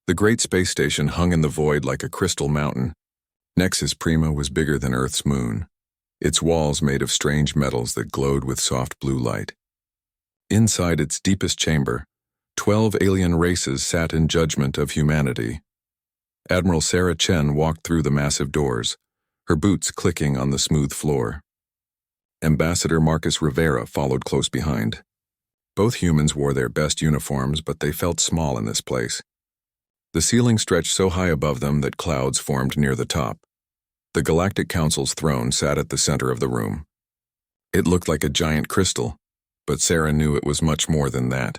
The great space station hung in the void like a crystal mountain. Nexus Prima was bigger than Earth's moon, its walls made of strange metals that glowed with soft blue light. Inside its deepest chamber, 12 alien races sat in judgment of humanity. Admiral Sarah Chen walked through the massive doors, her boots clicking on the smooth floor. Ambassador Marcus Rivera followed close behind. Both humans wore their best uniforms, but they felt small in this place. The ceiling stretched so high above them that clouds formed near the top. The Galactic Council's throne sat at the center of the room. It looked like a giant crystal, but Sarah knew it was much more than that.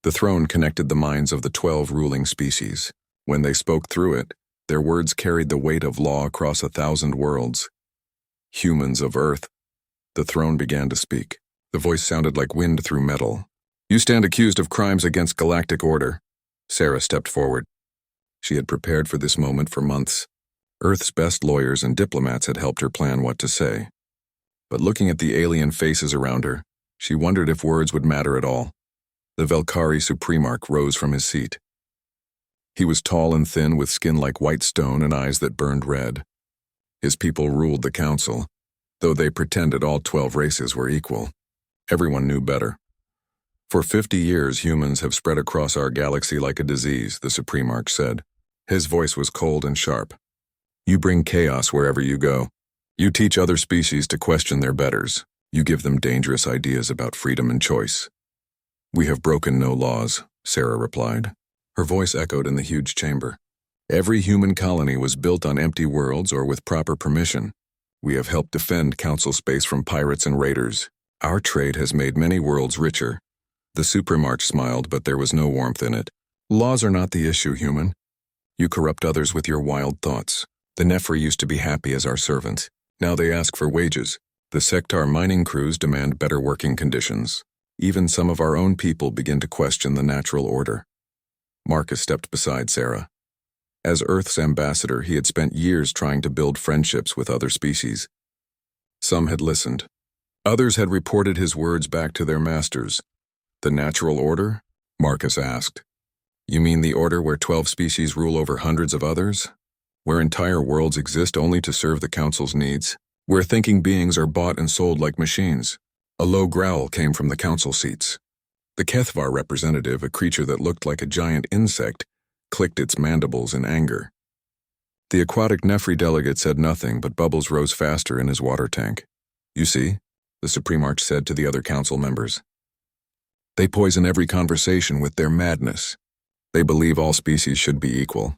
The throne connected the minds of the 12 ruling species. When they spoke through it, their words carried the weight of law across 1,000 worlds. Humans of Earth. The throne began to speak. The voice sounded like wind through metal. You stand accused of crimes against galactic order. Sarah stepped forward. She had prepared for this moment for months. Earth's best lawyers and diplomats had helped her plan what to say. But looking at the alien faces around her, she wondered if words would matter at all. The Velkari Supremarch rose from his seat. He was tall and thin with skin like white stone and eyes that burned red. His people ruled the council, though they pretended all 12 races were equal. Everyone knew better. For 50 years, humans have spread across our galaxy like a disease, the Supremarch said. His voice was cold and sharp. You bring chaos wherever you go. You teach other species to question their betters. You give them dangerous ideas about freedom and choice. We have broken no laws, Sarah replied. Her voice echoed in the huge chamber. Every human colony was built on empty worlds or with proper permission. We have helped defend council space from pirates and raiders. Our trade has made many worlds richer. The Supremarch smiled, but there was no warmth in it. Laws are not the issue, human. You corrupt others with your wild thoughts. The Nefri used to be happy as our servants. Now they ask for wages. The Sectar mining crews demand better working conditions. Even some of our own people begin to question the natural order. Marcus stepped beside Sarah. As Earth's ambassador, he had spent years trying to build friendships with other species. Some had listened. Others had reported his words back to their masters. The natural order? Marcus asked. You mean the order where 12 species rule over hundreds of others? Where entire worlds exist only to serve the council's needs? Where thinking beings are bought and sold like machines? A low growl came from the council seats. The Kethvar representative, a creature that looked like a giant insect, clicked its mandibles in anger. The aquatic Nefri delegate said nothing, but bubbles rose faster in his water tank. You see, the Supremarch said to the other council members. They poison every conversation with their madness. They believe all species should be equal.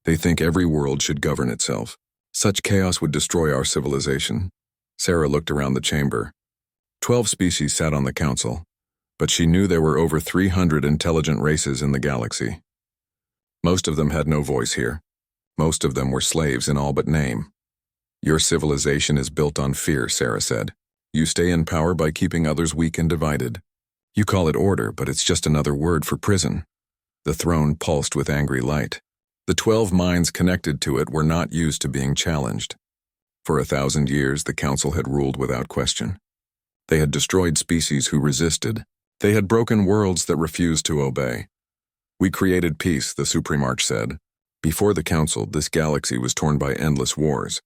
They think every world should govern itself. Such chaos would destroy our civilization. Sarah looked around the chamber. 12 species sat on the council, but she knew there were over 300 intelligent races in the galaxy. Most of them had no voice here. Most of them were slaves in all but name. Your civilization is built on fear, Sarah said. You stay in power by keeping others weak and divided. You call it order, but it's just another word for prison. The throne pulsed with angry light. The 12 minds connected to it were not used to being challenged. For 1,000 years, the council had ruled without question. They had destroyed species who resisted. They had broken worlds that refused to obey. We created peace, the Supremarch said. Before the council, this galaxy was torn by endless wars.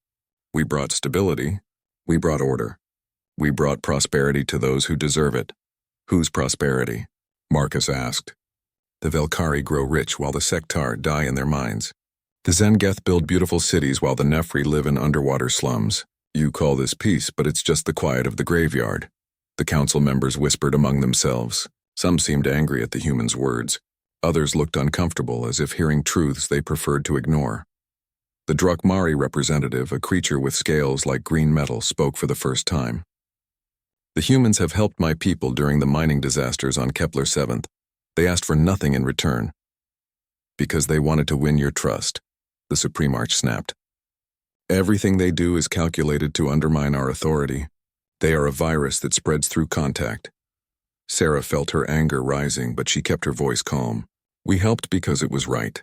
We brought stability. We brought order. We brought prosperity to those who deserve it. Whose prosperity? Marcus asked. The Velkari grow rich while the Sectar die in their mines. The Zengeth build beautiful cities while the Nefri live in underwater slums. You call this peace, but it's just the quiet of the graveyard. The council members whispered among themselves. Some seemed angry at the humans' words. Others looked uncomfortable, as if hearing truths they preferred to ignore. The Drukmari representative, a creature with scales like green metal, spoke for the first time. The humans have helped my people during the mining disasters on Kepler 7th. They asked for nothing in return. Because they wanted to win your trust, the Supremarch snapped. Everything they do is calculated to undermine our authority. They are a virus that spreads through contact. Sarah felt her anger rising, but she kept her voice calm. We helped because it was right.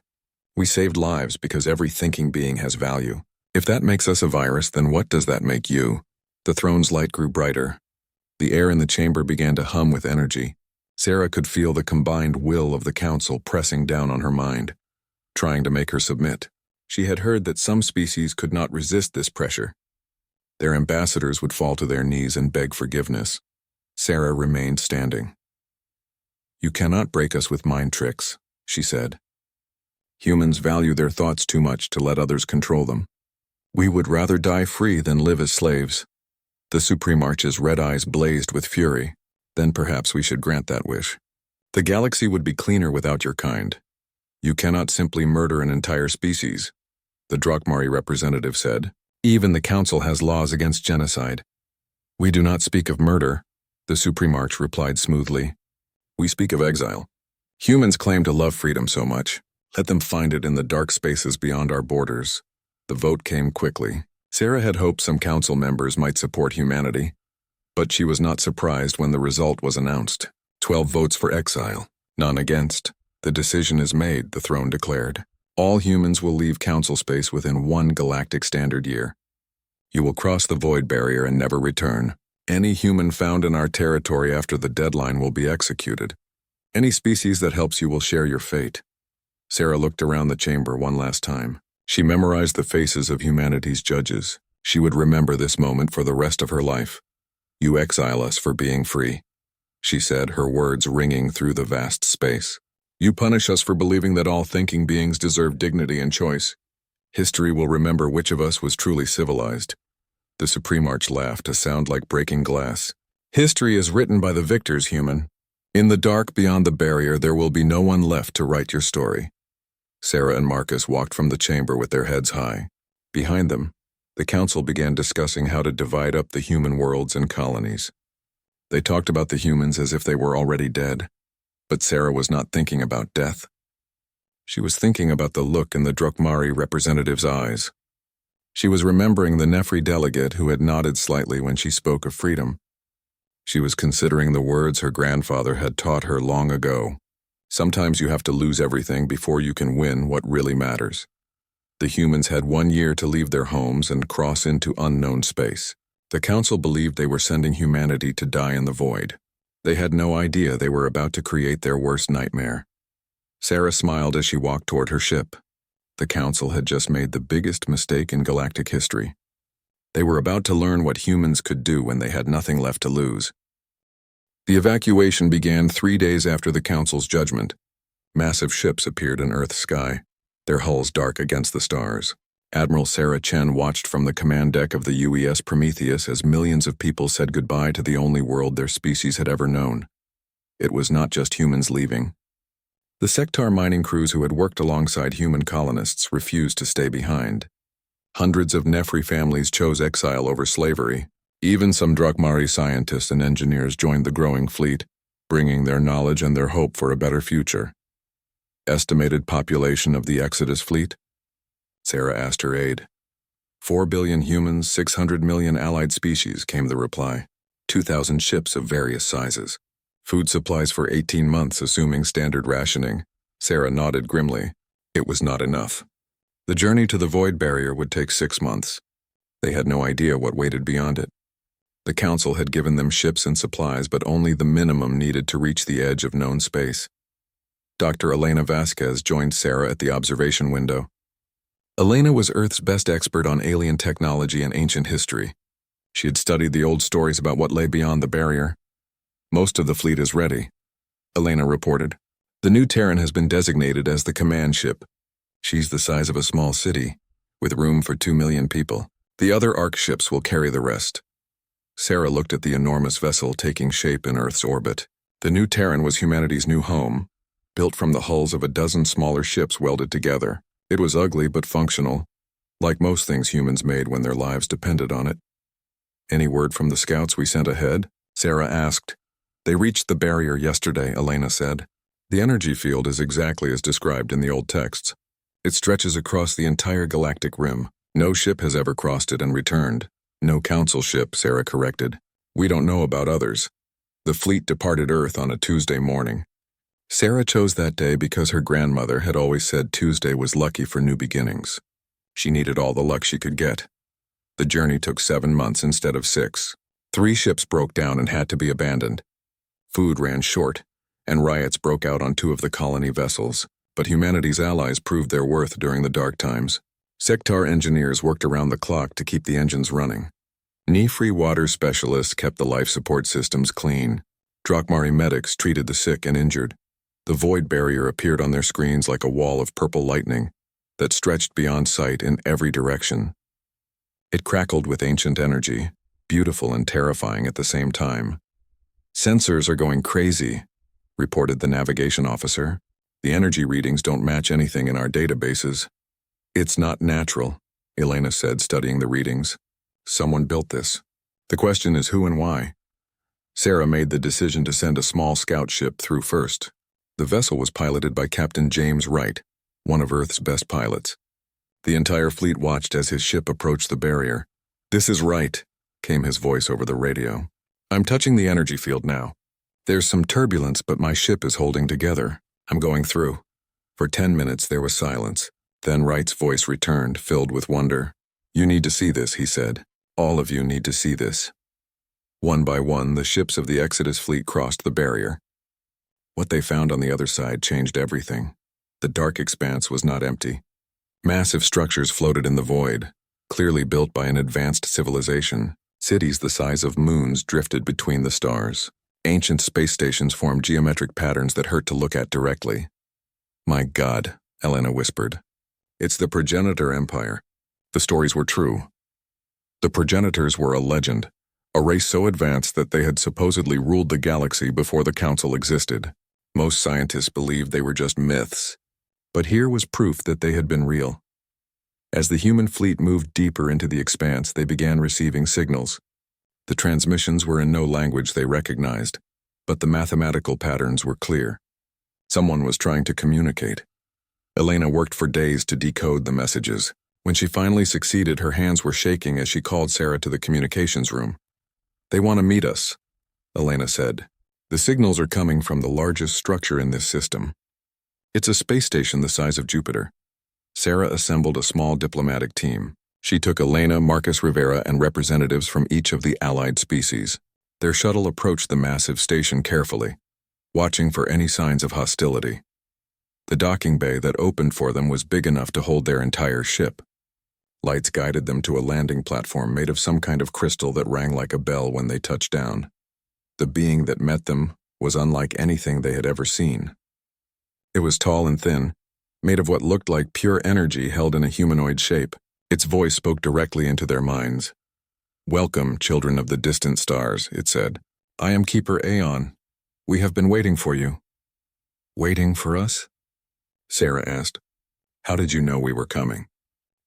We saved lives because every thinking being has value. If that makes us a virus, then what does that make you? The throne's light grew brighter. The air in the chamber began to hum with energy. Sarah could feel the combined will of the council pressing down on her mind. trying to make her submit. She had heard that some species could not resist this pressure. Their ambassadors would fall to their knees and beg forgiveness. Sarah remained standing. "You cannot break us with mind tricks," she said. "Humans value their thoughts too much to let others control them. We would rather die free than live as slaves." The Supreme Arch's red eyes blazed with fury. "Then perhaps we should grant that wish. The galaxy would be cleaner without your kind. You cannot simply murder an entire species," the Drakmari representative said. "Even the Council has laws against genocide." "We do not speak of murder," the Supreme Arch replied smoothly. "We speak of exile. Humans claim to love freedom so much. Let them find it in the dark spaces beyond our borders." The vote came quickly. Sarah had hoped some council members might support humanity, but she was not surprised when the result was announced. 12 votes for exile, none against. "The decision is made," the throne declared. "All humans will leave council space within 1 galactic standard year. You will cross the void barrier and never return. Any human found in our territory after the deadline will be executed. Any species that helps you will share your fate." Sarah looked around the chamber one last time. She memorized the faces of humanity's judges. She would remember this moment for the rest of her life. "You exile us for being free," she said, her words ringing through the vast space. "You punish us for believing that all thinking beings deserve dignity and choice. History will remember which of us was truly civilized." The Supreme Arch laughed, a sound like breaking glass. "History is written by the victors, human. In the dark beyond the barrier, there will be no one left to write your story." Sarah and Marcus walked from the chamber with their heads high. Behind them, the council began discussing how to divide up the human worlds and colonies. They talked about the humans as if they were already dead, but Sarah was not thinking about death. She was thinking about the look in the Drakmari representative's eyes. She was remembering the Nefri delegate who had nodded slightly when she spoke of freedom. She was considering the words her grandfather had taught her long ago. Sometimes you have to lose everything before you can win what really matters. The humans had 1 year to leave their homes and cross into unknown space. The council believed they were sending humanity to die in the void. They had no idea they were about to create their worst nightmare. Sarah smiled as she walked toward her ship. The council had just made the biggest mistake in galactic history. They were about to learn what humans could do when they had nothing left to lose. The evacuation began 3 days after the council's judgment. Massive ships appeared in Earth's sky, their hulls dark against the stars. Admiral Sarah Chen watched from the command deck of the UES Prometheus as millions of people said goodbye to the only world their species had ever known. It was not just humans leaving. The Sectar mining crews who had worked alongside human colonists refused to stay behind. Hundreds of Nefri families chose exile over slavery. Even some Drakmari scientists and engineers joined the growing fleet, bringing their knowledge and their hope for a better future. "Estimated population of the Exodus fleet?" Sarah asked her aide. 4 billion humans, 600 million allied species," came the reply. 2,000 ships of various sizes. Food supplies for 18 months, assuming standard rationing. Sarah nodded grimly. It was not enough. The journey to the void barrier would take 6 months. They had no idea what waited beyond it. The council had given them ships and supplies, but only the minimum needed to reach the edge of known space. Dr. Elena Vasquez joined Sarah at the observation window. Elena was Earth's best expert on alien technology and ancient history. She had studied the old stories about what lay beyond the barrier. "Most of the fleet is ready," Elena reported. "The new Terran has been designated as the command ship. She's the size of a small city, with room for 2 million people. The other Ark ships will carry the rest." Sarah looked at the enormous vessel taking shape in Earth's orbit. The new Terran was humanity's new home, built from the hulls of a dozen smaller ships welded together. It was ugly but functional, like most things humans made when their lives depended on it. "Any word from the scouts we sent ahead?" Sarah asked. "They reached the barrier yesterday," Elena said. "The energy field is exactly as described in the old texts. It stretches across the entire galactic rim. No ship has ever crossed it and returned." "No council ship," Sarah corrected. "We don't know about others." The fleet departed Earth on a Tuesday morning. Sarah chose that day because her grandmother had always said Tuesday was lucky for new beginnings. She needed all the luck she could get. The journey took 7 months instead of 6. 3 ships broke down and had to be abandoned. Food ran short, and riots broke out on 2 of the colony vessels. but humanity's allies proved their worth during the dark times. Sector engineers worked around the clock to keep the engines running. Knee-free water specialists kept the life support systems clean. Drakmari medics treated the sick and injured. The void barrier appeared on their screens like a wall of purple lightning that stretched beyond sight in every direction. It crackled with ancient energy, beautiful and terrifying at the same time. "Sensors are going crazy," reported the navigation officer. "The energy readings don't match anything in our databases." "It's not natural," Elena said, studying the readings. "Someone built this. The question is who and why." Sarah made the decision to send a small scout ship through first. The vessel was piloted by Captain James Wright, one of Earth's best pilots. The entire fleet watched as his ship approached the barrier. "This is Wright," came his voice over the radio. "I'm touching the energy field now. There's some turbulence, but my ship is holding together. I'm going through." For 10 minutes there was silence. Then Wright's voice returned, filled with wonder. "You need to see this," he said. "All of you need to see this." One by one, the ships of the Exodus fleet crossed the barrier. What they found on the other side changed everything. The dark expanse was not empty. Massive structures floated in the void, clearly built by an advanced civilization. Cities the size of moons drifted between the stars. Ancient space stations formed geometric patterns that hurt to look at directly. "My God," Elena whispered. "It's the Progenitor Empire." The stories were true. The Progenitors were a legend, a race so advanced that they had supposedly ruled the galaxy before the Council existed. Most scientists believed they were just myths, but here was proof that they had been real. As the human fleet moved deeper into the expanse, they began receiving signals. The transmissions were in no language they recognized, but the mathematical patterns were clear. Someone was trying to communicate. Elena worked for days to decode the messages. When she finally succeeded, her hands were shaking as she called Sarah to the communications room. "They want to meet us," Elena said. "The signals are coming from the largest structure in this system. It's a space station the size of Jupiter." Sarah assembled a small diplomatic team. She took Elena, Marcus Rivera, and representatives from each of the allied species. Their shuttle approached the massive station carefully, watching for any signs of hostility. The docking bay that opened for them was big enough to hold their entire ship. Lights guided them to a landing platform made of some kind of crystal that rang like a bell when they touched down. The being that met them was unlike anything they had ever seen. It was tall and thin, made of what looked like pure energy held in a humanoid shape. Its voice spoke directly into their minds. "Welcome, children of the distant stars," it said. "I am Keeper Aeon. We have been waiting for you." "Waiting for us?" Sarah asked. "How did you know we were coming?"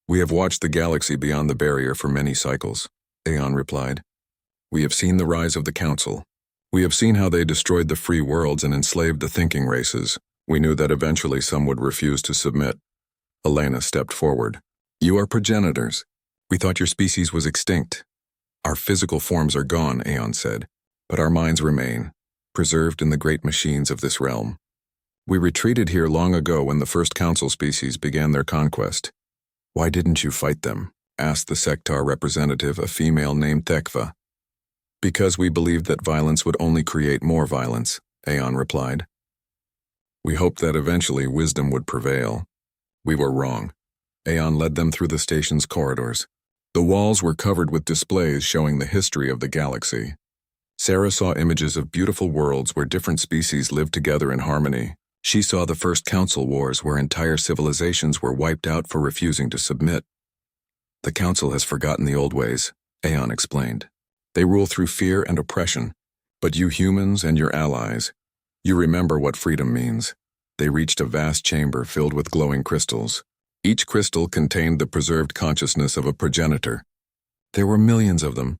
"We have watched the galaxy beyond the barrier for many cycles," Aeon replied. "We have seen the rise of the Council. We have seen how they destroyed the free worlds and enslaved the thinking races. We knew that eventually some would refuse to submit." Elena stepped forward. "You are progenitors. We thought your species was extinct." "Our physical forms are gone," Aeon said, "but our minds remain, preserved in the great machines of this realm. We retreated here long ago when the first Council species began their conquest." "Why didn't you fight them?" asked the Sector representative, a female named Thekva. "Because we believed that violence would only create more violence," Aeon replied. "We hoped that eventually wisdom would prevail. We were wrong." Aeon led them through the station's corridors. The walls were covered with displays showing the history of the galaxy. Sarah saw images of beautiful worlds where different species lived together in harmony. She saw the first Council wars where entire civilizations were wiped out for refusing to submit. "The Council has forgotten the old ways," Aeon explained. "They rule through fear and oppression. But you humans and your allies, you remember what freedom means." They reached a vast chamber filled with glowing crystals. Each crystal contained the preserved consciousness of a progenitor. There were millions of them,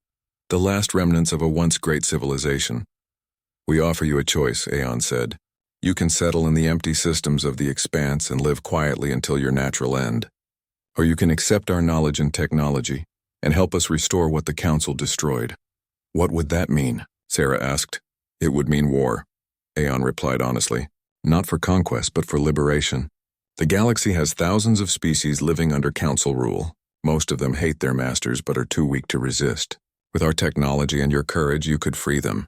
the last remnants of a once great civilization. "We offer you a choice," Aeon said. "You can settle in the empty systems of the expanse and live quietly until your natural end. Or you can accept our knowledge and technology and help us restore what the Council destroyed." "What would that mean?" Sarah asked. "It would mean war," Aeon replied honestly. "Not for conquest, but for liberation. The galaxy has thousands of species living under Council rule. Most of them hate their masters but are too weak to resist. With our technology and your courage, you could free them."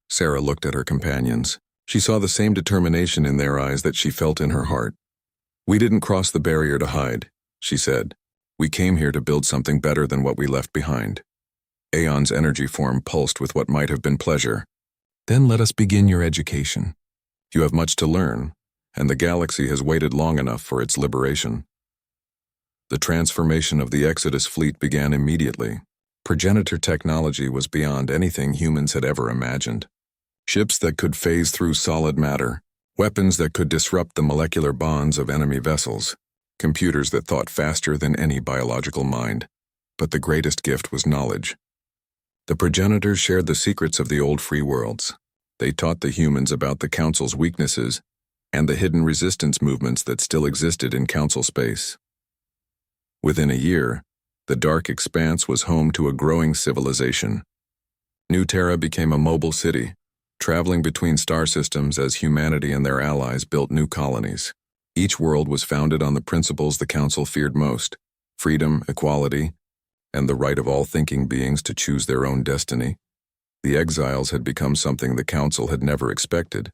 Sarah looked at her companions. She saw the same determination in their eyes that she felt in her heart. "We didn't cross the barrier to hide," she said. "We came here to build something better than what we left behind." Aeon's energy form pulsed with what might have been pleasure. "Then let us begin your education. You have much to learn, and the galaxy has waited long enough for its liberation." The transformation of the Exodus fleet began immediately. Progenitor technology was beyond anything humans had ever imagined. Ships that could phase through solid matter, weapons that could disrupt the molecular bonds of enemy vessels, computers that thought faster than any biological mind. But the greatest gift was knowledge. The progenitors shared the secrets of the old free worlds. They taught the humans about the Council's weaknesses and the hidden resistance movements that still existed in Council space. Within a year, the Dark Expanse was home to a growing civilization. New Terra became a mobile city, traveling between star systems as humanity and their allies built new colonies. Each world was founded on the principles the Council feared most: freedom, equality, and the right of all thinking beings to choose their own destiny. The exiles had become something the Council had never expected.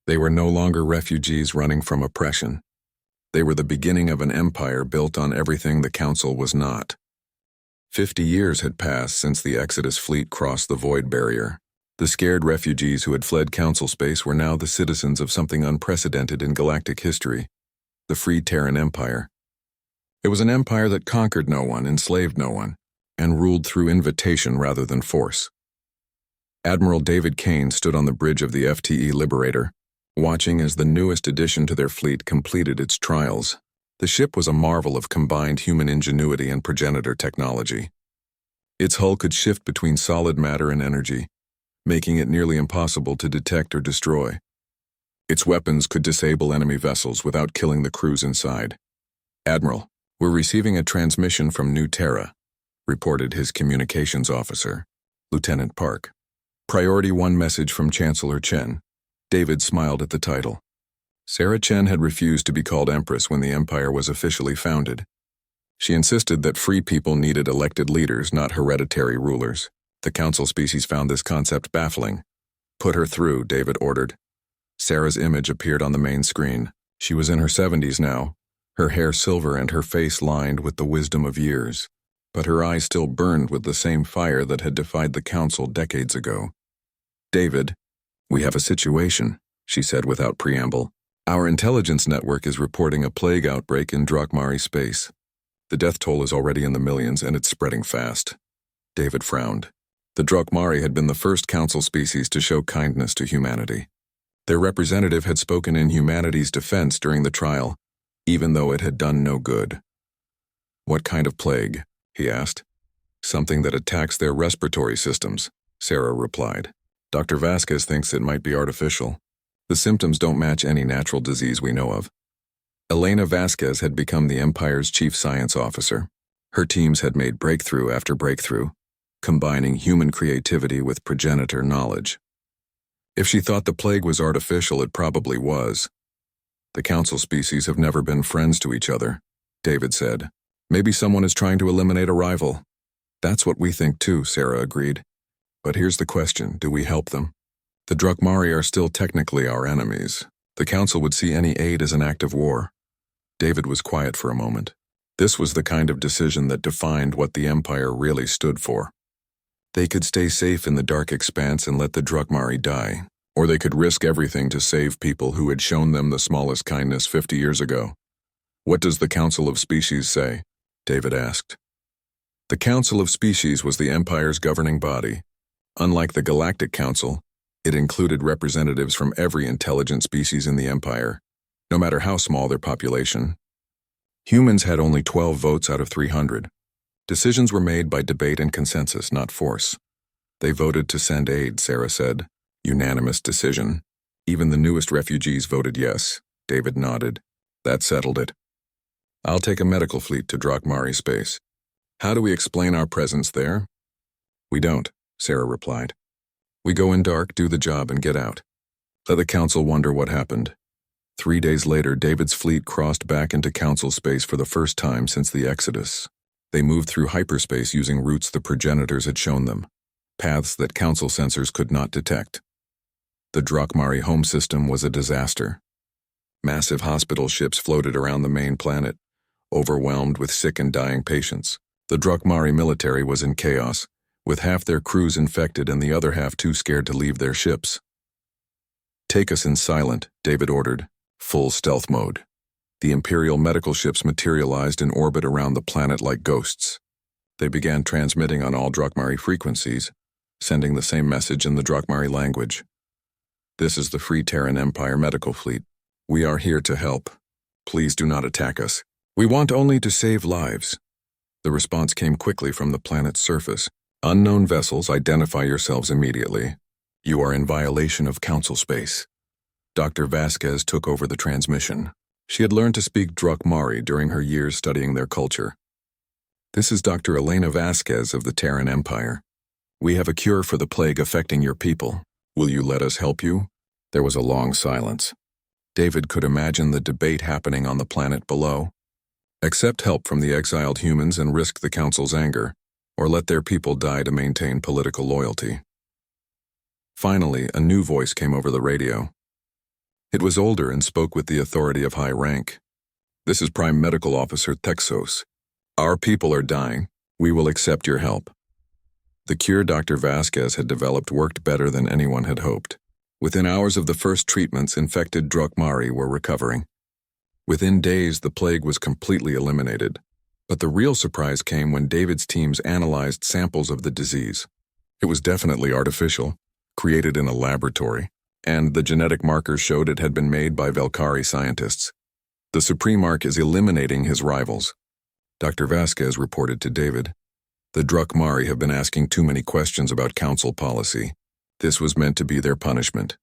They were no longer refugees running from oppression. They were the beginning of an empire built on everything the Council was not. 50 years had passed since the Exodus fleet crossed the void barrier. The scared refugees who had fled Council space were now the citizens of something unprecedented in galactic history: the Free Terran Empire. It was an empire that conquered no one, enslaved no one, and ruled through invitation rather than force. Admiral David Kane stood on the bridge of the FTE Liberator, watching as the newest addition to their fleet completed its trials. The ship was a marvel of combined human ingenuity and progenitor technology. Its hull could shift between solid matter and energy, making it nearly impossible to detect or destroy. Its weapons could disable enemy vessels without killing the crews inside. "Admiral, we're receiving a transmission from New Terra," reported his communications officer, Lieutenant Park. "Priority 1 message from Chancellor Chen." David smiled at the title. Sarah Chen had refused to be called Empress when the Empire was officially founded. She insisted that free people needed elected leaders, not hereditary rulers. The Council species found this concept baffling. "Put her through," David ordered. Sarah's image appeared on the main screen. She was in her 70s now, her hair silver and her face lined with the wisdom of years. But her eyes still burned with the same fire that had defied the Council decades ago. "David, we have a situation," she said without preamble. "Our intelligence network is reporting a plague outbreak in Drakmari space. The death toll is already in the millions, and it's spreading fast." David frowned. The Drakmari had been the first Council species to show kindness to humanity. Their representative had spoken in humanity's defense during the trial, even though it had done no good. "What kind of plague?" he asked. "Something that attacks their respiratory systems," Sarah replied. "Dr. Vasquez thinks it might be artificial. The symptoms don't match any natural disease we know of." Elena Vasquez had become the Empire's chief science officer. Her teams had made breakthrough after breakthrough, combining human creativity with progenitor knowledge. If she thought the plague was artificial, it probably was. "The Council species have never been friends to each other," David said. "Maybe someone is trying to eliminate a rival." "That's what we think too," Sarah agreed. "But here's the question, do we help them? The Drakmari are still technically our enemies. The Council would see any aid as an act of war." David was quiet for a moment. This was the kind of decision that defined what the Empire really stood for. They could stay safe in the Dark Expanse and let the Drakmari die, or they could risk everything to save people who had shown them the smallest kindness 50 years ago. "What does the Council of Species say?" David asked. The Council of Species was the Empire's governing body. Unlike the Galactic Council, it included representatives from every intelligent species in the Empire, no matter how small their population. Humans had only 12 votes out of 300. Decisions were made by debate and consensus, not force. "They voted to send aid," Sarah said. "Unanimous decision. Even the newest refugees voted yes." David nodded. "That settled it. I'll take a medical fleet to Drakmari space. How do we explain our presence there?" "We don't," Sarah replied. "We go in dark, do the job, and get out. Let the Council wonder what happened." 3 days later, David's fleet crossed back into Council space for the first time since the Exodus. They moved through hyperspace using routes the progenitors had shown them, paths that Council sensors could not detect. The Drakmari home system was a disaster. Massive hospital ships floated around the main planet, overwhelmed with sick and dying patients. The Drukmari military was in chaos, with half their crews infected and the other half too scared to leave their ships. "Take us in silent," David ordered. Full stealth mode. The Imperial medical ships materialized in orbit around the planet like ghosts. They began transmitting on all Drukmari frequencies, sending the same message in the Drukmari language. "This is the Free Terran Empire medical fleet. We are here to help. Please do not attack us. We want only to save lives." The response came quickly from the planet's surface. "Unknown vessels, identify yourselves immediately. You are in violation of Council space." Dr. Vasquez took over the transmission. She had learned to speak Drukmari during her years studying their culture. "This is Dr. Elena Vasquez of the Terran Empire. We have a cure for the plague affecting your people. Will you let us help you?" There was a long silence. David could imagine the debate happening on the planet below. Accept help from the exiled humans and risk the Council's anger, or let their people die to maintain political loyalty. Finally, a new voice came over the radio. It was older and spoke with the authority of high rank. "This is Prime Medical Officer Texos. Our people are dying. We will accept your help." The cure Dr. Vasquez had developed worked better than anyone had hoped. Within hours of the first treatments, infected Drukmari were recovering. Within days, the plague was completely eliminated. But the real surprise came when David's teams analyzed samples of the disease. It was definitely artificial, created in a laboratory, and the genetic markers showed it had been made by Velkari scientists. The Supremarch is eliminating his rivals. Dr. Vasquez reported to David. "The Drukmari have been asking too many questions about Council policy. This was meant to be their punishment."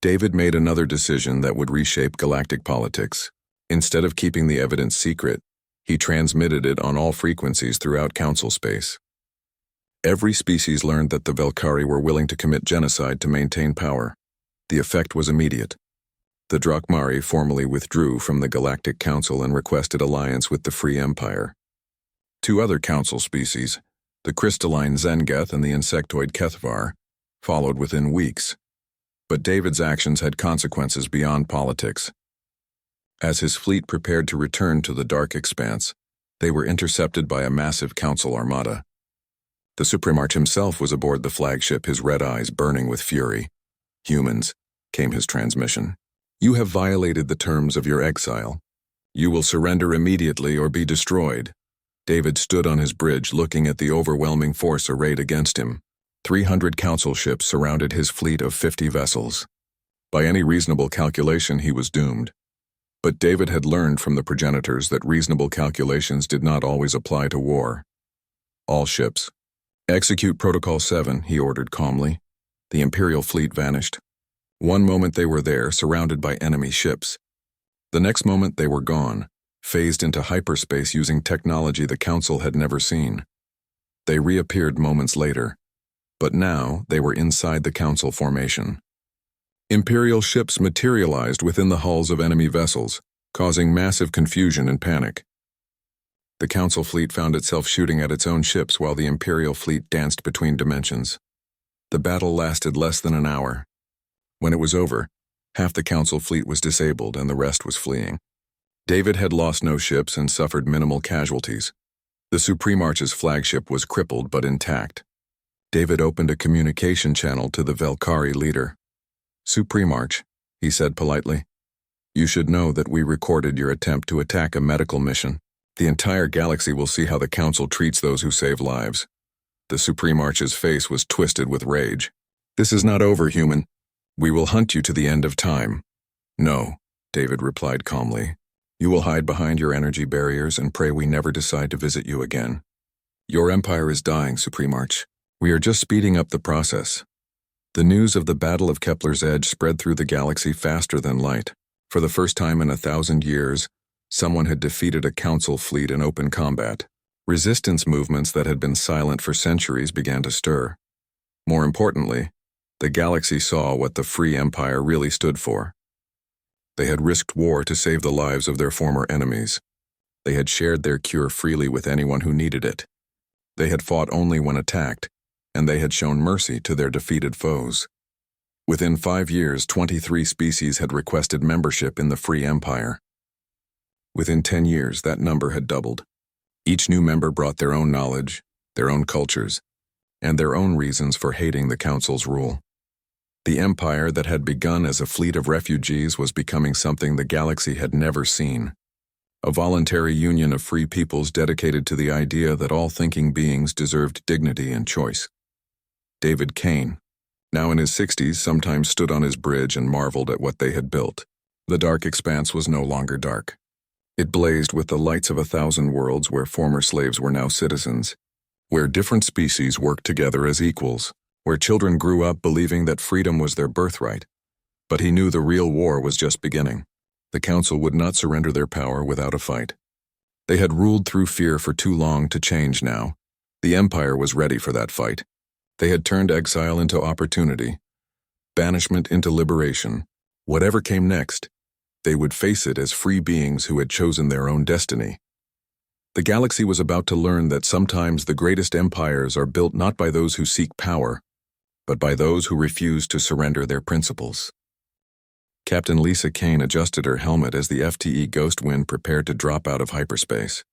David made another decision that would reshape galactic politics. Instead of keeping the evidence secret, he transmitted it on all frequencies throughout Council space. Every species learned that the Velkari were willing to commit genocide to maintain power. The effect was immediate. The Drukmari formally withdrew from the Galactic Council and requested alliance with the Free Empire. Two other Council species, the crystalline Zengeth and the insectoid Kethvar, followed within weeks. But David's actions had consequences beyond politics. As his fleet prepared to return to the Dark Expanse, they were intercepted by a massive Council armada. The Supremarch himself was aboard the flagship, his red eyes burning with fury. "Humans," came his transmission. "You have violated the terms of your exile. You will surrender immediately or be destroyed." David stood on his bridge looking at the overwhelming force arrayed against him. 300 Council ships surrounded his fleet of 50 vessels. By any reasonable calculation, he was doomed. But David had learned from the progenitors that reasonable calculations did not always apply to war. "All ships, execute Protocol 7, he ordered calmly. The Imperial fleet vanished. One moment they were there, surrounded by enemy ships. The next moment they were gone, phased into hyperspace using technology the Council had never seen. They reappeared moments later, but now they were inside the Council formation. Imperial ships materialized within the hulls of enemy vessels, causing massive confusion and panic. The Council fleet found itself shooting at its own ships while the Imperial fleet danced between dimensions. The battle lasted less than an hour. When it was over, half the Council fleet was disabled and the rest was fleeing. David had lost no ships and suffered minimal casualties. The Supremarch's flagship was crippled but intact. David opened a communication channel to the Velkari leader. "Supremarch," he said politely, "you should know that we recorded your attempt to attack a medical mission. The entire galaxy will see how the Council treats those who save lives." The Supremarch's face was twisted with rage. "This is not over, human. We will hunt you to the end of time." "No," David replied calmly. "You will hide behind your energy barriers and pray we never decide to visit you again. Your empire is dying, Supremarch. We are just speeding up the process." The news of the Battle of Kepler's Edge spread through the galaxy faster than light. For the first time in 1,000 years, someone had defeated a Council fleet in open combat. Resistance movements that had been silent for centuries began to stir. More importantly, the galaxy saw what the Free Empire really stood for. They had risked war to save the lives of their former enemies. They had shared their cure freely with anyone who needed it. They had fought only when attacked, and they had shown mercy to their defeated foes. Within 5 years, 23 species had requested membership in the Free Empire. Within 10 years, that number had doubled. Each new member brought their own knowledge, their own cultures, and their own reasons for hating the Council's rule. The empire that had begun as a fleet of refugees was becoming something the galaxy had never seen. A voluntary union of free peoples dedicated to the idea that all thinking beings deserved dignity and choice. David Kane, now in his 60s, sometimes stood on his bridge and marveled at what they had built. The dark expanse was no longer dark. It blazed with the lights of 1,000 worlds where former slaves were now citizens, where different species worked together as equals, where children grew up believing that freedom was their birthright. But he knew the real war was just beginning. The Council would not surrender their power without a fight. They had ruled through fear for too long to change now. The Empire was ready for that fight. They had turned exile into opportunity, banishment into liberation. Whatever came next, they would face it as free beings who had chosen their own destiny. The galaxy was about to learn that sometimes the greatest empires are built not by those who seek power, but by those who refuse to surrender their principles. Captain Lisa Kane adjusted her helmet as the FTE Ghostwind prepared to drop out of hyperspace.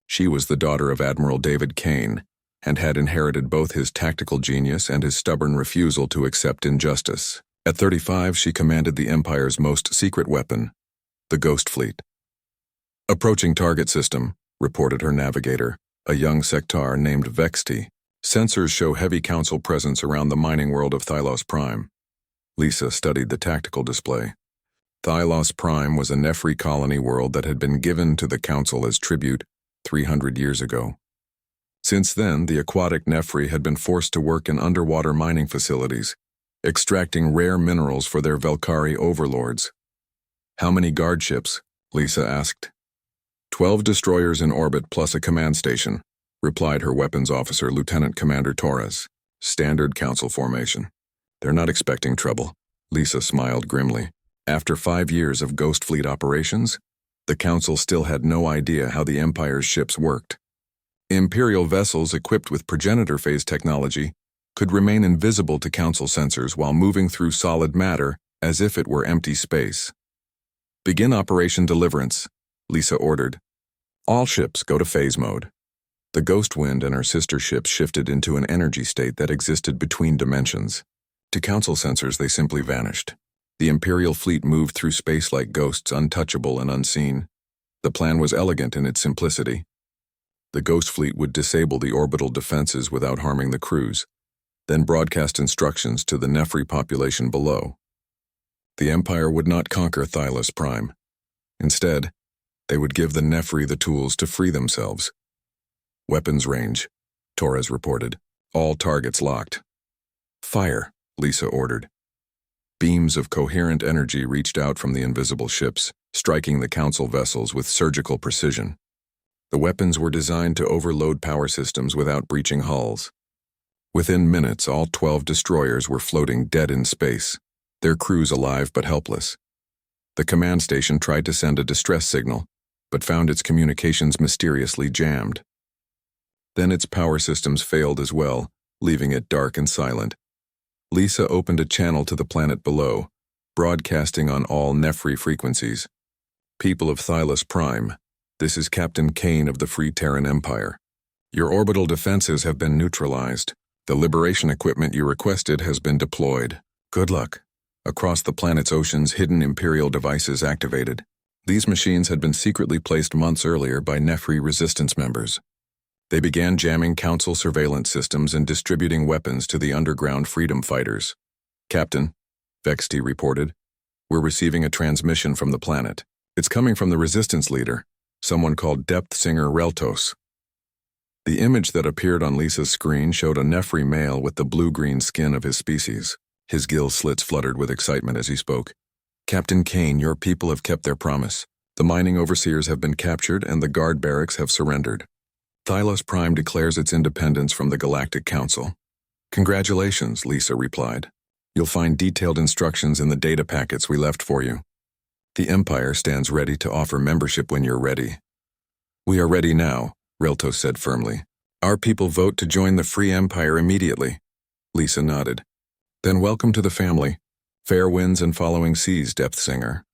She was the daughter of Admiral David Kane, and had inherited both his tactical genius and his stubborn refusal to accept injustice. At 35, she commanded the Empire's most secret weapon, the Ghost Fleet. "Approaching target system," reported her navigator, a young sectar named Vexti. "Sensors show heavy Council presence around the mining world of Thylos Prime." Lisa studied the tactical display. Thylos Prime was a Nefri colony world that had been given to the Council as tribute 300 years ago. Since then, the aquatic Nefri had been forced to work in underwater mining facilities, extracting rare minerals for their Velkari overlords. "How many guard ships?" Lisa asked. 12 destroyers in orbit plus a command station," replied her weapons officer, Lieutenant Commander Torres. "Standard Council formation. They're not expecting trouble." Lisa smiled grimly. After 5 years of Ghost Fleet operations, the Council still had no idea how the Empire's ships worked. Imperial vessels equipped with progenitor phase technology could remain invisible to Council sensors while moving through solid matter as if it were empty space. "Begin Operation Deliverance," Lisa ordered. "All ships go to phase mode." The Ghostwind and her sister ships shifted into an energy state that existed between dimensions. To Council sensors, they simply vanished. The Imperial fleet moved through space like ghosts, untouchable and unseen. The plan was elegant in its simplicity. The Ghost Fleet would disable the orbital defenses without harming the crews, then broadcast instructions to the Nefri population below. The Empire would not conquer Thylos Prime. Instead, they would give the Nefri the tools to free themselves. "Weapons range," Torres reported. "All targets locked." "Fire," Lisa ordered. Beams of coherent energy reached out from the invisible ships, striking the Council vessels with surgical precision. The weapons were designed to overload power systems without breaching hulls. Within minutes, all 12 destroyers were floating dead in space, their crews alive but helpless. The command station tried to send a distress signal, but found its communications mysteriously jammed. Then its power systems failed as well, leaving it dark and silent. Lisa opened a channel to the planet below, broadcasting on all Nefri frequencies. "People of Thylos Prime, this is Captain Kane of the Free Terran Empire. Your orbital defenses have been neutralized. The liberation equipment you requested has been deployed. Good luck." Across the planet's oceans, hidden Imperial devices activated. These machines had been secretly placed months earlier by Nefri resistance members. They began jamming Council surveillance systems and distributing weapons to the underground freedom fighters. "Captain," Vexti reported, "we're receiving a transmission from the planet. It's coming from the resistance leader, someone called Depth Singer Reltos." The image that appeared on Lisa's screen showed a Nefri male with the blue-green skin of his species. His gill slits fluttered with excitement as he spoke. "Captain Kane, your people have kept their promise. The mining overseers have been captured and the guard barracks have surrendered. Thylos Prime declares its independence from the Galactic Council." "Congratulations," Lisa replied. "You'll find detailed instructions in the data packets we left for you. The Empire stands ready to offer membership when you're ready." "We are ready now," Reltos said firmly. "Our people vote to join the Free Empire immediately." Lisa nodded. "Then welcome to the family. Fair winds and following seas, Depth Singer.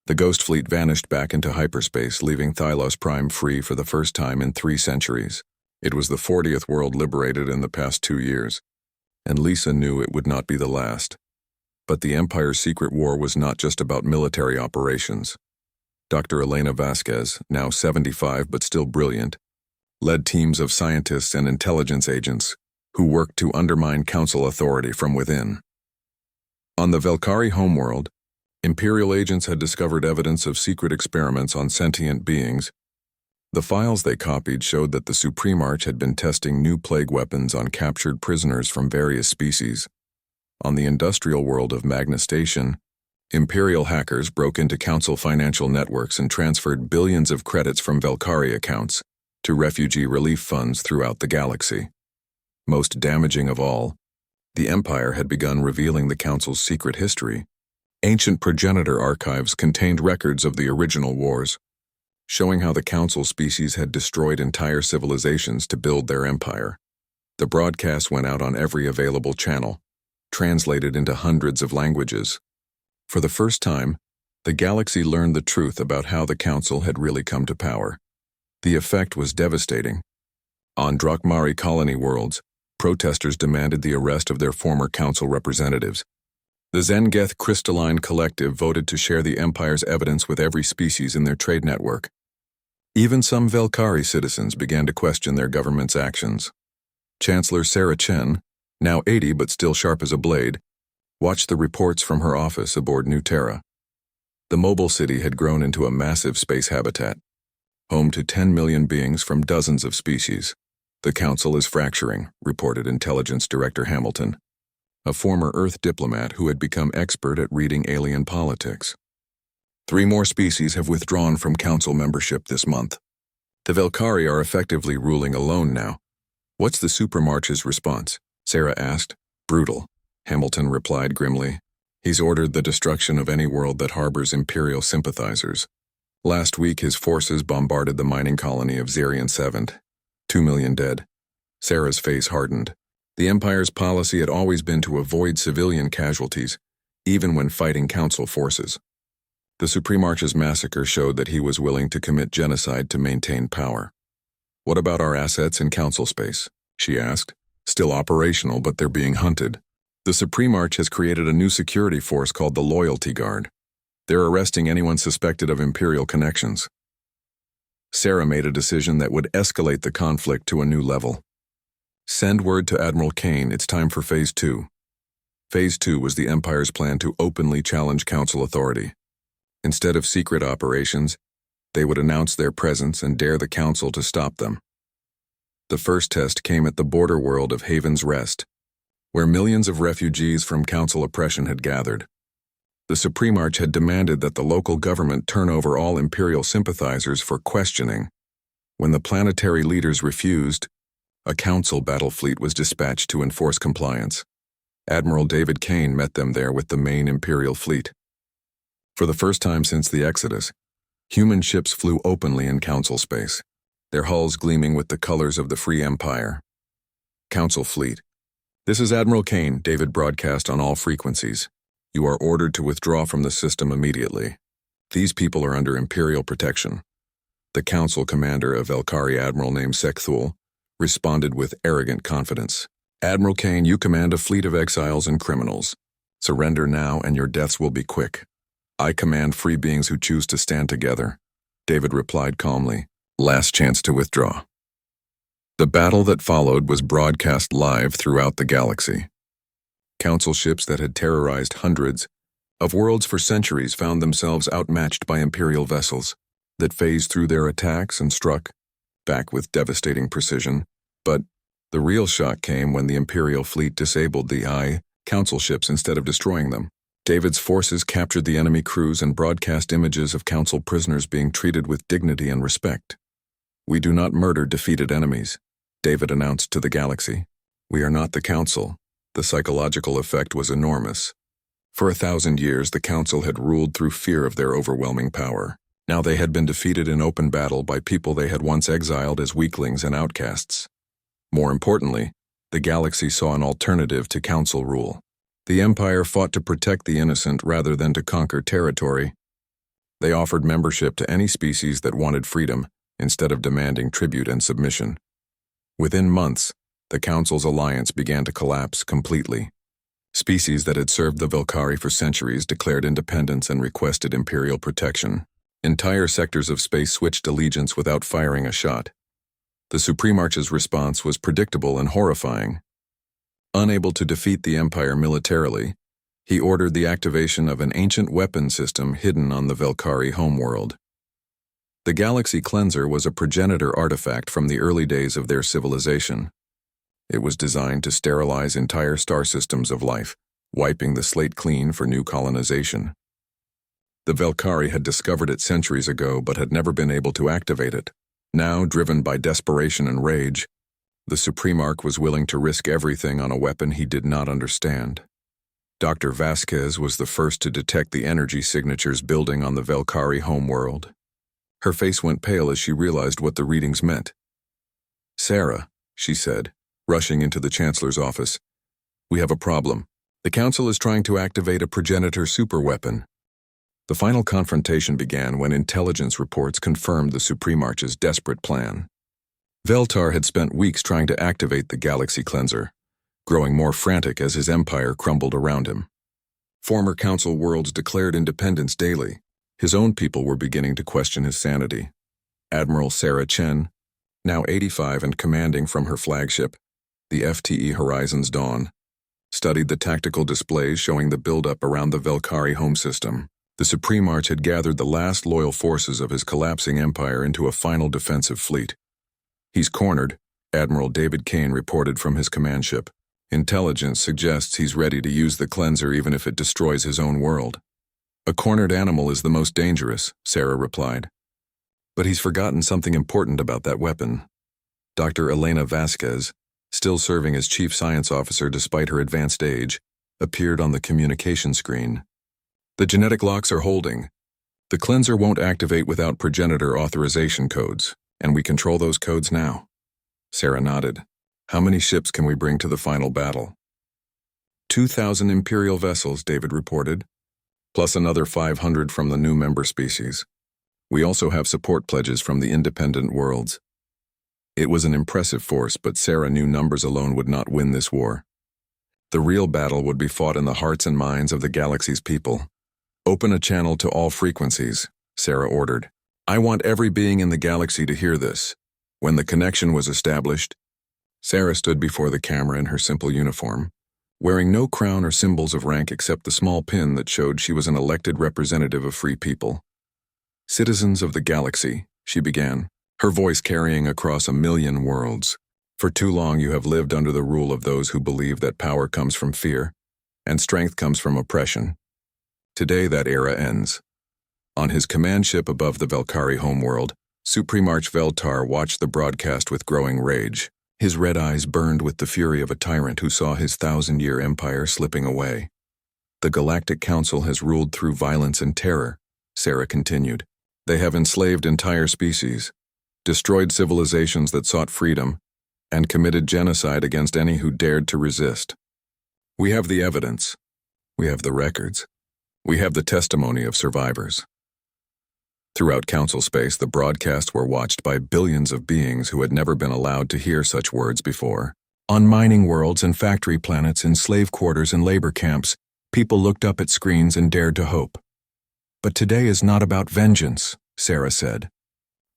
The Ghost Fleet vanished back into hyperspace, leaving Thylos Prime free for the first time in 3 centuries. It was the 40th world liberated in the past 2 years, and Lisa knew it would not be the last. But the Empire's secret war was not just about military operations. Dr. Elena Vasquez, now 75 but still brilliant, led teams of scientists and intelligence agents who worked to undermine Council authority from within. On the Velkari homeworld, Imperial agents had discovered evidence of secret experiments on sentient beings. The files they copied showed that the Supreme Arch had been testing new plague weapons on captured prisoners from various species. On the industrial world of Magna Station, Imperial hackers broke into Council financial networks and transferred billions of credits from Velkari accounts to refugee relief funds throughout the galaxy. Most damaging of all, the Empire had begun revealing the Council's secret history. Ancient progenitor archives contained records of the original wars, showing how the Council species had destroyed entire civilizations to build their empire. The broadcast went out on every available channel, translated into hundreds of languages. For the first time, the galaxy learned the truth about how the Council had really come to power. The effect was devastating. On Drakmari colony worlds, protesters demanded the arrest of their former Council representatives. The Zengeth Crystalline Collective voted to share the Empire's evidence with every species in their trade network. Even some Velkari citizens began to question their government's actions. Chancellor Sarah Chen, now 80 but still sharp as a blade, watched the reports from her office aboard New Terra. The mobile city had grown into a massive space habitat, home to 10 million beings from dozens of species. The Council is fracturing, reported Intelligence Director Hamilton, a former Earth diplomat who had become expert at reading alien politics. 3 more species have withdrawn from Council membership this month. The Velkari are effectively ruling alone now. What's the Supramarch's response? Sarah asked. Brutal, Hamilton replied grimly. He's ordered the destruction of any world that harbors Imperial sympathizers. Last week his forces bombarded the mining colony of Zerian 7. 2 million dead. Sarah's face hardened. The Empire's policy had always been to avoid civilian casualties, even when fighting Council forces. The Supreme Arch's massacre showed that he was willing to commit genocide to maintain power. What about our assets in Council space? She asked. Still operational, but they're being hunted. The Supreme Arch has created a new security force called the Loyalty Guard. They're arresting anyone suspected of Imperial connections. Sarah made a decision that would escalate the conflict to a new level. Send word to Admiral Kane, it's time for Phase 2. Phase 2 was the Empire's plan to openly challenge Council authority. Instead of secret operations, they would announce their presence and dare the Council to stop them. The first test came at the border world of Haven's Rest, where millions of refugees from Council oppression had gathered. The Supreme Arch had demanded that the local government turn over all Imperial sympathizers for questioning. When the planetary leaders refused, a Council battle fleet was dispatched to enforce compliance. Admiral David Kane met them there with the main Imperial fleet. For the first time since the Exodus, human ships flew openly in Council space, their hulls gleaming with the colors of the Free Empire. Council fleet. This is Admiral Kane, David broadcast on all frequencies. You are ordered to withdraw from the system immediately. These people are under Imperial protection. The Council commander, a Velkari admiral named Sekthul, responded with arrogant confidence. Admiral Kane, you command a fleet of exiles and criminals. Surrender now and your deaths will be quick. I command free beings who choose to stand together. David replied calmly. Last chance to withdraw. The battle that followed was broadcast live throughout the galaxy. Council ships that had terrorized hundreds of worlds for centuries found themselves outmatched by Imperial vessels that phased through their attacks and struck back with devastating precision. But the real shock came when the Imperial fleet disabled the Council ships instead of destroying them. David's forces captured the enemy crews and broadcast images of Council prisoners being treated with dignity and respect. We do not murder defeated enemies, David announced to the galaxy. We are not the Council. The psychological effect was enormous. For 1,000 years, the Council had ruled through fear of their overwhelming power. Now they had been defeated in open battle by people they had once exiled as weaklings and outcasts. More importantly, the galaxy saw an alternative to Council rule. The Empire fought to protect the innocent rather than to conquer territory. They offered membership to any species that wanted freedom, instead of demanding tribute and submission. Within months, the Council's alliance began to collapse completely. Species that had served the Velkari for centuries declared independence and requested Imperial protection. Entire sectors of space switched allegiance without firing a shot. The Supremarch's response was predictable and horrifying. Unable to defeat the Empire militarily, he ordered the activation of an ancient weapon system hidden on the Velkari homeworld. The Galaxy Cleanser was a progenitor artifact from the early days of their civilization. It was designed to sterilize entire star systems of life, wiping the slate clean for new colonization. The Velkari had discovered it centuries ago but had never been able to activate it. Now, driven by desperation and rage, the Supremarch was willing to risk everything on a weapon he did not understand. Dr. Vasquez was the first to detect the energy signatures building on the Velkari homeworld. Her face went pale as she realized what the readings meant. "Sarah," she said, rushing into the Chancellor's office, "we have a problem. The Council is trying to activate a progenitor superweapon." The final confrontation began when intelligence reports confirmed the Supremarch's desperate plan. Veltar had spent weeks trying to activate the Galaxy Cleanser, growing more frantic as his empire crumbled around him. Former Council worlds declared independence daily. His own people were beginning to question his sanity. Admiral Sarah Chen, now 85 and commanding from her flagship, the FTE Horizon's Dawn, studied the tactical displays showing the buildup around the Velkari home system. The Supremarch had gathered the last loyal forces of his collapsing empire into a final defensive fleet. "He's cornered," Admiral David Kane reported from his command ship. "Intelligence suggests he's ready to use the cleanser even if it destroys his own world." "A cornered animal is the most dangerous," Sarah replied. "But he's forgotten something important about that weapon." Dr. Elena Vasquez, still serving as Chief Science Officer despite her advanced age, appeared on the communication screen. "The genetic locks are holding. The cleanser won't activate without progenitor authorization codes, and we control those codes now." Sarah nodded. "How many ships can we bring to the final battle?" 2,000 Imperial vessels, David reported, plus another 500 from the new member species. We also have support pledges from the independent worlds. It was an impressive force, but Sarah knew numbers alone would not win this war. The real battle would be fought in the hearts and minds of the galaxy's people. "Open a channel to all frequencies," Sarah ordered. "I want every being in the galaxy to hear this." When the connection was established, Sarah stood before the camera in her simple uniform, wearing no crown or symbols of rank except the small pin that showed she was an elected representative of free people. "Citizens of the galaxy," she began, her voice carrying across 1,000,000 worlds. "For too long you have lived under the rule of those who believe that power comes from fear, and strength comes from oppression. Today that era ends." On his command ship above the Velkari homeworld, Supremarch Veltar watched the broadcast with growing rage. His red eyes burned with the fury of a tyrant who saw his 1,000-year empire slipping away. "The Galactic Council has ruled through violence and terror," Sarah continued. "They have enslaved entire species, destroyed civilizations that sought freedom, and committed genocide against any who dared to resist. We have the evidence. We have the records. We have the testimony of survivors." Throughout Council space, the broadcasts were watched by billions of beings who had never been allowed to hear such words before. On mining worlds and factory planets, in slave quarters and labor camps, people looked up at screens and dared to hope. "But today is not about vengeance," Sarah said.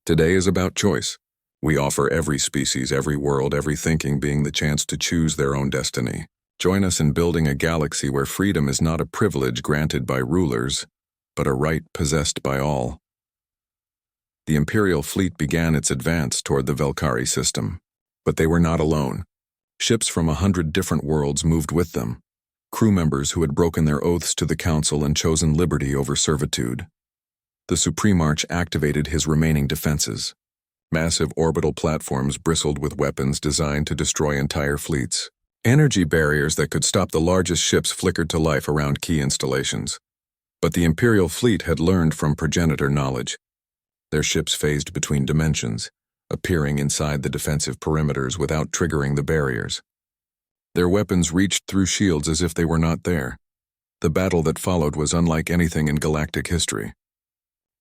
"Today is about choice. We offer every species, every world, every thinking being the chance to choose their own destiny. Join us in building a galaxy where freedom is not a privilege granted by rulers, but a right possessed by all." The Imperial fleet began its advance toward the Velkari system. But they were not alone. Ships from 100 different worlds moved with them, crew members who had broken their oaths to the Council and chosen liberty over servitude. The Supremarch activated his remaining defenses. Massive orbital platforms bristled with weapons designed to destroy entire fleets. Energy barriers that could stop the largest ships flickered to life around key installations. But the Imperial fleet had learned from progenitor knowledge. Their ships phased between dimensions, appearing inside the defensive perimeters without triggering the barriers. Their weapons reached through shields as if they were not there. The battle that followed was unlike anything in galactic history.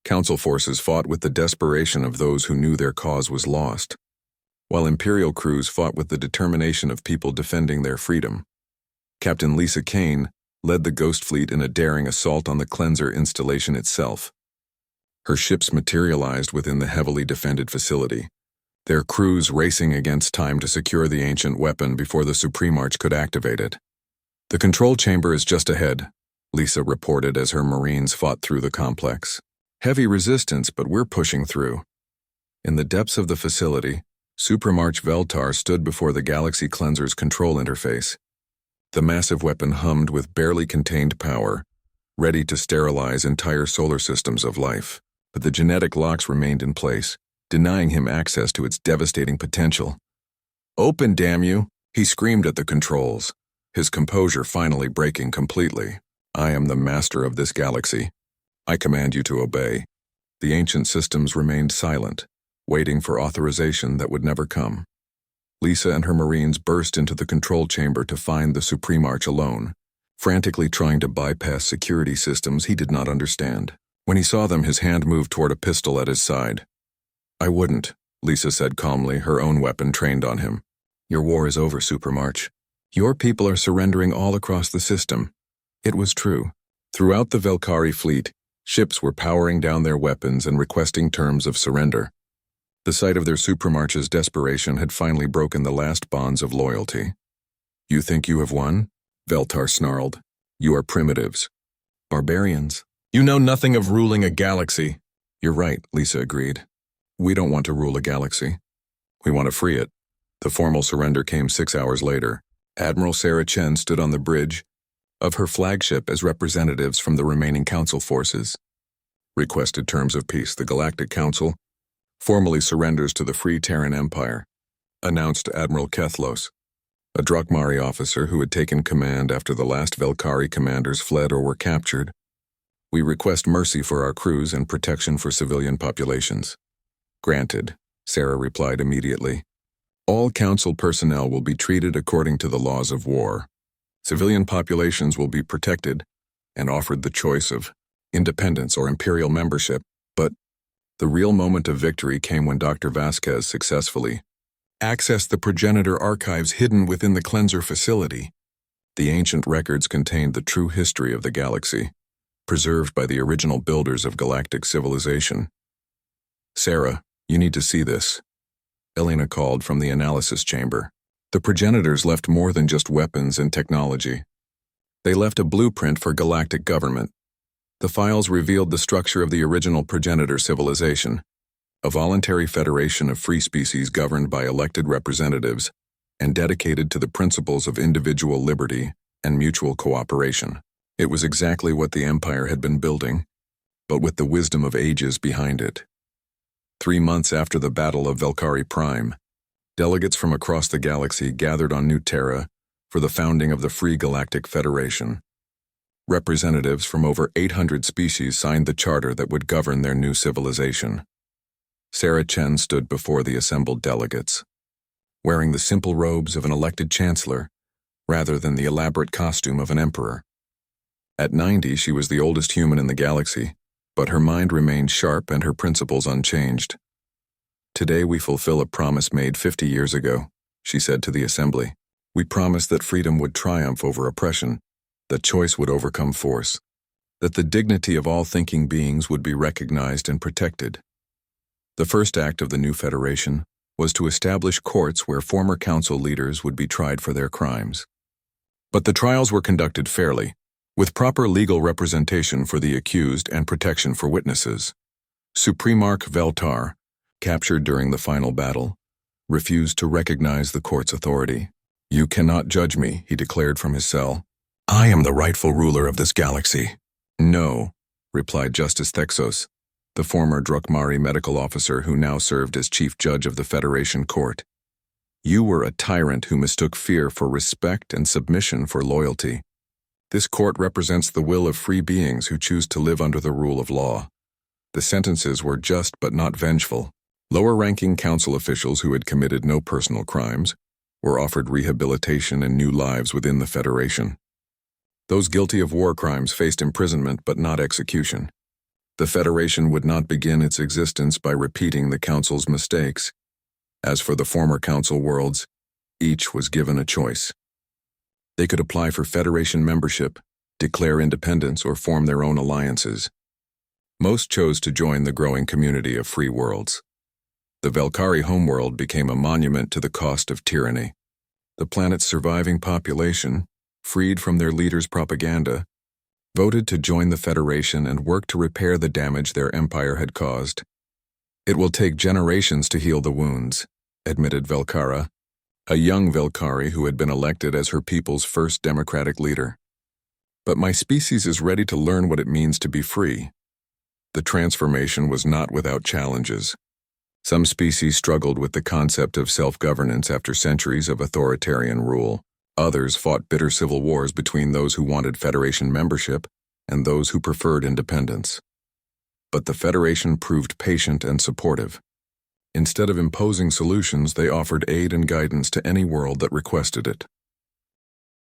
Council forces fought with the desperation of those who knew their cause was lost, while Imperial crews fought with the determination of people defending their freedom. Captain Lisa Kane led the Ghost Fleet in a daring assault on the cleanser installation itself. Her ships materialized within the heavily defended facility, their crews racing against time to secure the ancient weapon before the Supreme Arch could activate it. "The control chamber is just ahead," Lisa reported as her Marines fought through the complex. "Heavy resistance, but we're pushing through." In the depths of the facility, Supramarch Veltar stood before the Galaxy Cleanser's control interface. The massive weapon hummed with barely contained power, ready to sterilize entire solar systems of life. But the genetic locks remained in place, denying him access to its devastating potential. "Open, damn you!" he screamed at the controls, his composure finally breaking completely. "I am the master of this galaxy. I command you to obey." The ancient systems remained silent, waiting for authorization that would never come. Lisa and her Marines burst into the control chamber to find the Supreme Arch alone, frantically trying to bypass security systems he did not understand. When he saw them, his hand moved toward a pistol at his side. "I wouldn't," Lisa said calmly, her own weapon trained on him. "Your war is over, Supramarch. Your people are surrendering all across the system." It was true. Throughout the Velkari fleet, ships were powering down their weapons and requesting terms of surrender. The sight of their Supramarch's desperation had finally broken the last bonds of loyalty. "You think you have won?" Veltar snarled. "You are primitives. Barbarians. You know nothing of ruling a galaxy." "You're right," Lisa agreed. "We don't want to rule a galaxy. We want to free it." The formal surrender came 6 hours later. Admiral Sarah Chen stood on the bridge of her flagship as representatives from the remaining council forces requested terms of peace. "The Galactic Council formally surrenders to the Free Terran Empire," announced Admiral Kethlos, a Drakmari officer who had taken command after the last Velkari commanders fled or were captured. "We request mercy for our crews and protection for civilian populations." "Granted," Sarah replied immediately. "All council personnel will be treated according to the laws of war. Civilian populations will be protected and offered the choice of independence or imperial membership." But the real moment of victory came when Dr. Vasquez successfully accessed the progenitor archives hidden within the cleanser facility. The ancient records contained the true history of the galaxy, preserved by the original builders of galactic civilization. "Sarah, you need to see this," Elena called from the analysis chamber. The progenitors left more than just weapons and technology. They left a blueprint for galactic government. The files revealed the structure of the original progenitor civilization, a voluntary federation of free species governed by elected representatives and dedicated to the principles of individual liberty and mutual cooperation. It was exactly what the Empire had been building, but with the wisdom of ages behind it. 3 months after the Battle of Velkari Prime, delegates from across the galaxy gathered on New Terra for the founding of the Free Galactic Federation. Representatives from over 800 species signed the charter that would govern their new civilization. Sarah Chen stood before the assembled delegates, wearing the simple robes of an elected chancellor rather than the elaborate costume of an emperor. At 90, she was the oldest human in the galaxy, but her mind remained sharp and her principles unchanged. "Today we fulfill a promise made 50 years ago," she said to the assembly. "We promised that freedom would triumph over oppression, that choice would overcome force, that the dignity of all thinking beings would be recognized and protected." The first act of the new federation was to establish courts where former council leaders would be tried for their crimes. But the trials were conducted fairly, with proper legal representation for the accused and protection for witnesses. Supremarch Veltar, captured during the final battle, refused to recognize the court's authority. "You cannot judge me," he declared from his cell. "I am the rightful ruler of this galaxy." "No," replied Justice Thexos, the former Drakmari medical officer who now served as chief judge of the Federation Court. "You were a tyrant who mistook fear for respect and submission for loyalty. This court represents the will of free beings who choose to live under the rule of law. The sentences were just but not vengeful. Lower-ranking council officials who had committed no personal crimes were offered rehabilitation and new lives within the Federation. Those guilty of war crimes faced imprisonment but not execution. The Federation would not begin its existence by repeating the Council's mistakes. As for the former Council worlds, each was given a choice. They could apply for Federation membership, declare independence, or form their own alliances. Most chose to join the growing community of free worlds. The Valkyrie homeworld became a monument to the cost of tyranny. The planet's surviving population, freed from their leaders' propaganda, voted to join the Federation and work to repair the damage their empire had caused. "It will take generations to heal the wounds," admitted Velkara, a young Valkyrie who had been elected as her people's first democratic leader. "But my species is ready to learn what it means to be free." The transformation was not without challenges. Some species struggled with the concept of self-governance after centuries of authoritarian rule. Others fought bitter civil wars between those who wanted Federation membership and those who preferred independence. But the Federation proved patient and supportive. Instead of imposing solutions, they offered aid and guidance to any world that requested it.